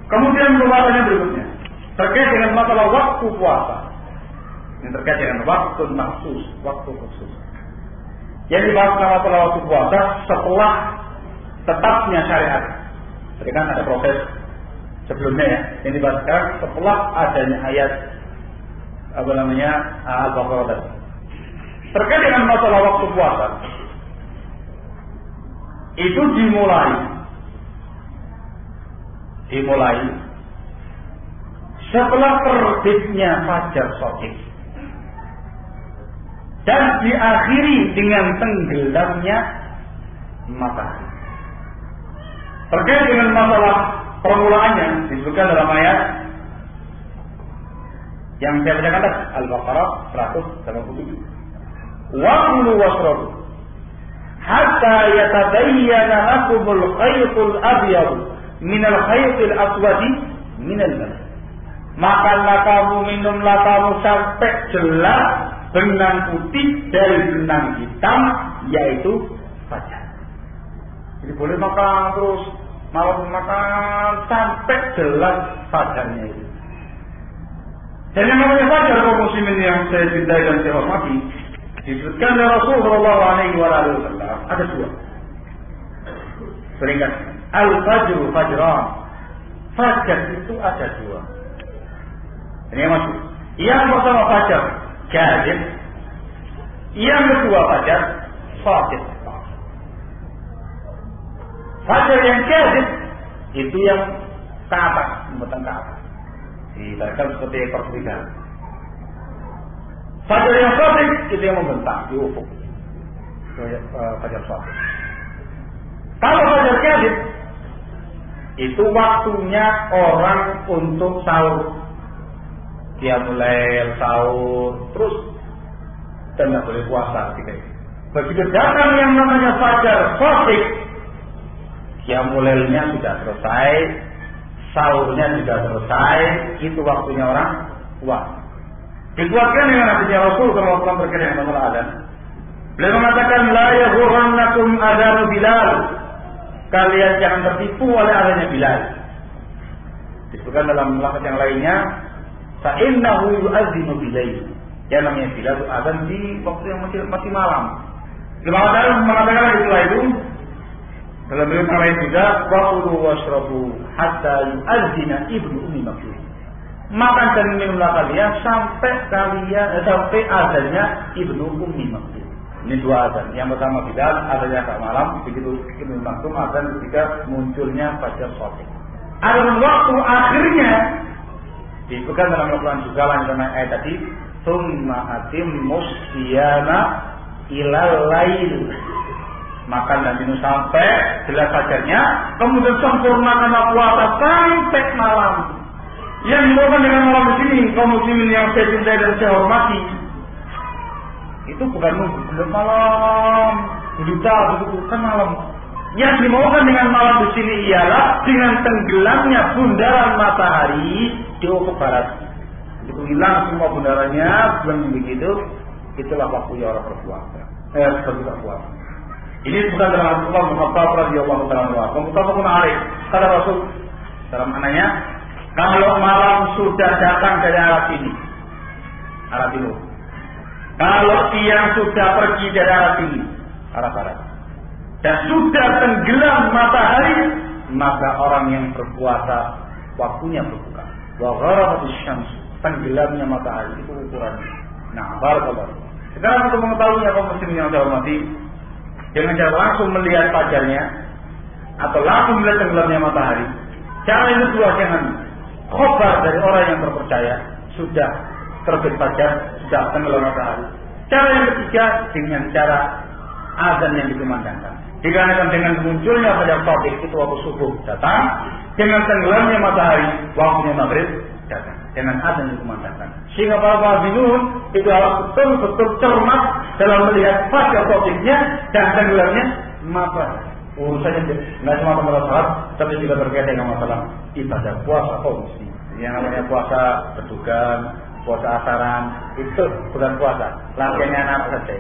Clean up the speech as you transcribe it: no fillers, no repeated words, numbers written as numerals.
Kemudian pembahasannya berikutnya terkait dengan masalah waktu puasa. Ini terkait dengan waktu maksus, waktu khusus. Yang dibahas masalah waktu puasa setelah tetapnya syariat. Jadi kan ada proses sebelumnya ya. Yang dibahas setelah adanya ayat Al-Baqarah tadi. Terkait dengan masalah waktu puasa, itu dimulai setelah terbitnya fajar shadiq dan diakhiri dengan tenggelamnya matahari. Terkait dengan masalah permulaannya disebutkan dalam ayat yang saya bacakan tadi, Al-Baqarah 187. Wa kulu washrabu hatta yatabayyana lakumul khaytul abyad minal khaytil aswadi minal fajr. Makanlah kamu, minumlah kamu sampai jelas benang putih dari benang hitam, yaitu fajar. Jadi boleh makan terus, malam makan sampai jelas fajarnya itu. Dan yang namanya fajar kaum muslimin yang saya cintai dan saya hormati, disebutkan oleh Rasulullah SAW ada dua. Seringat al-fajru fajran. Fajar itu ada dua. Ini yang maksud. Yang pertama fajar kadhib, yang kedua fajar shadiq. Fajar yang kadhib itu yang ke atas, membentang ke atas. Diibaratkan seperti ekor serigala. Fajar yang shadiq itu yang membentang di ufuk. Fajar shadiq. Kalau fajar kadhib itu waktunya orang untuk sahur. Dia mulai sahur terus dan tidak boleh puasa ketika itu. Begitu datang yang namanya fajar shadiq, dia mulainya sudah selesai, sahurnya sudah selesai, itu waktunya orang puasa. Dikuatkan dengan hadisnya Rasul SAW terkait dengan masalah adzan. Beliau mengatakan la yaghurrannakum adzanu Bilal. Kalian jangan tertipu oleh adanya Bilal. Disebutkan dalam lafaz yang lainnya, fa innahu yu'adzinu bilail. Yang namanya Bilal itu adzan di waktu yang masih malam. Imam Ghazali mengatakan istilah itu dalam riwayat lain juga, wa kulu washrabu hatta yu'adzina ibnu ummi maktum. Makan dan minumlah kalian sampai azannya ibnu ummi maktum. Ini dua azan. Yang pertama Bilal, azannya agak malam, begitu ibnu maktum azan ketika munculnya fajar shadiq. Ada waktu akhirnya disebutkan dalam Al-Quran juga lanjutan ayat tadi, tsumma atimmus siyama ilal lail. Makan dan minum sampai jelas fajarnya, kemudian sempurnakanlah puasa sampai malam. Yang dilakukan dengan malam di sini, kaum muslimin yang saya cintai dan saya hormati, itu bukan nunggu belum malam, berita begitu kan malam. Yang dimaukan dengan malam di sini ialah dengan tenggelamnya bundaran matahari di ufuk barat. Itu hilang semua bundarannya, belum begitu, itulah waktunya orang berpuasa. Berpuasa. Ini bukan dalam Rasulullah Muhammad radhiyallahu taala anhu. Muttafaqun alaih. Kata Rasul dalam ananya, kalau malam sudah datang dari arah sini, arah timur. Kalau siang sudah pergi dari arah sini, arah barat. Dan sudah tenggelam matahari, maka orang yang berpuasa waktunya berbuka. Wa gharabatis syams, tenggelamnya matahari itu ukurannya. Nah, barakallahu. Sekarang untuk mengetahuinya kaum muslimin yang saya hormati, jangan cara langsung melihat fajarnya atau langsung melihat tenggelamnya matahari. Cara yang kedua, jangan khobar dari orang yang terpercaya sudah terbit fajar, sudah tenggelam matahari. Cara yang ketiga, dengan cara azan yang dikumandangkan. Dikarenakan dengan munculnya fajar shadiq itu waktu subuh datang, dengan tenggelamnya matahari waktunya maghrib datang, dengan azan yang dikumandangkan. Sehingga para muadzinin itu harus betul-betul cermat dalam melihat fajar shadiqnya dan tenggelamnya matahari. Urusannya tidak cuma masalah salat, tapi juga terkait dengan masalah ibadah puasa kaum muslim. Yang namanya puasa berdugaan, puasa asaran, itu bukan puasa, latihannya anak saja.